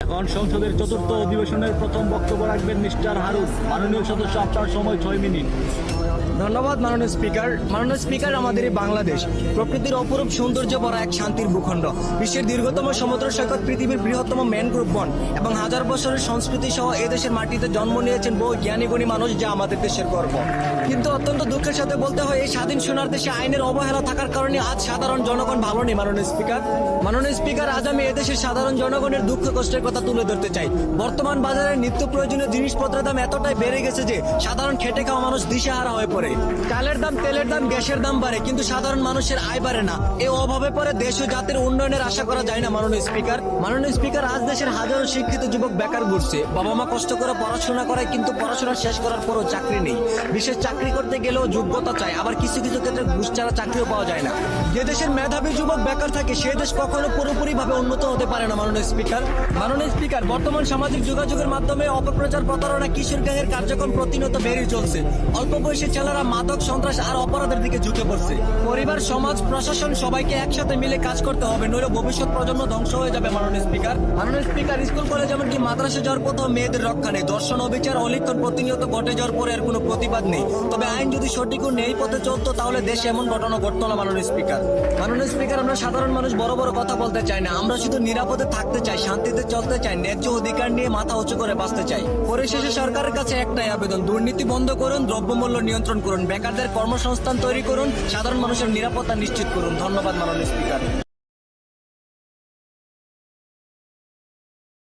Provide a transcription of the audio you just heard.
এখন সংসদের চতুর্থ অধিবেশনের প্রথম বক্তব্য রাখবেন মিস্টার হারুন। মাননীয় সদস্য, আপনার সময় 6 মিনিট। ধন্যবাদ মাননীয় স্পিকার। মাননীয় স্পিকার, আমাদের এই বাংলাদেশ প্রকৃতির অপরূপ সৌন্দর্য ভরা এক শান্তির ভূখণ্ড, বিশ্বের দীর্ঘতম সমুদ্র সৈকত, পৃথিবীর বৃহত্তম ম্যানগ্রোভ বন এবং হাজার বছরের সংস্কৃতি সহ এই দেশের মাটিতে জন্ম নিয়েছেন বহু জ্ঞানী গুণী মানুষ, যা আমাদের দেশের গর্ব। কিন্তু অত্যন্ত দুঃখের সাথে বলতে হয়, এই স্বাধীন সোনার দেশে আইনের অবহেলা থাকার কারণে আজ সাধারণ জনগণ ভালো নেই। মাননীয় স্পিকার, আজ আমি এদেশের সাধারণ জনগণের দুঃখ কষ্টের কথা তুলে ধরতে চাই। বর্তমান বাজারে নিত্য প্রয়োজনীয় জিনিসপত্রের দাম এতটাই বেড়ে গেছে যে সাধারণ খেটে খাওয়া মানুষ দিশেহারা হয়ে পড়ে। চালের দাম, তেলের দাম, গ্যাসের দাম বাড়ে, কিন্তু সাধারণ মানুষের আয় বাড়ে না। এই অভাবে পরে দেশ ও জাতির উন্নয়নের আশা করা যায় না। মাননীয় স্পিকার, আজ দেশের হাজারো শিক্ষিত যুবক বেকার ঘুরছে। বাবা মা কষ্ট করে পড়াশোনা করায়, কিন্তু পড়াশোনা শেষ করার পরও চাকরি নেই। বিশেষ চাকরি করতে গেলেও যোগ্যতা চাই, আবার কিছু কিছু ক্ষেত্রে ঘুষ ছাড়া চাকরিও পাওয়া যায় না। যে দেশের মেধাবী যুবক বেকার থাকে, সে দেশ কখনো পুরোপুরি ভাবে উন্নত হতে পারে না। মাননীয় স্পিকার, বর্তমান সামাজিক যোগাযোগের মাধ্যমে অপপ্রচার, প্রতারণা, কিশোর গ্যাংয়ের কার্যক্রম প্রতিনিয়ত বেড়ে চলছে। অল্প বয়সী ছেলেরা মাদক, সন্ত্রাস আর অপরাধের দিকে ঝুঁকে পড়ছে। পরিবার, সমাজ, প্রশাসন সবাইকে একসাথে মিলে কাজ করতে হবে, নইলে ভবিষ্যৎ প্রজন্ম ধ্বংস হয়ে যাবে। মাননীয় স্পিকার, স্কুল কলেজ এমনকি মাদ্রাসা যাওয়ার কোথাও মেয়েদের রক্ষা নেই। ধর্ষণ, অবিচার, অলিক্ষণ প্রতিনিয়ত ঘটে যাওয়ার পরে এর কোনো প্রতিবাদ নেই। তবে আইন যদি সঠিক ও ন্যায় পথে চলতো, তাহলে দেশে এমন ঘটনা ঘটতো না। মাননীয় স্পিকার, আমরা সাধারণ মানুষ বড় বড় কথা বলতে চাই না, আমরা শুধু নিরাপদে থাকতে চাই, শান্তিতে চলতে চাই, ন্যায্য অধিকার নিয়ে মাথা উঁচু করে বাঁচতে চাই। পরিশেষে সরকারের কাছে একটাই আবেদন, দুর্নীতি বন্ধ করুন, দ্রব্যমূল্য নিয়ন্ত্রণ করুন, বেকারদের কর্মসংস্থান তৈরি করুন, সাধারণ মানুষের নিরাপত্তা নিশ্চিত করুন। ধন্যবাদ মাননীয় স্পিকার।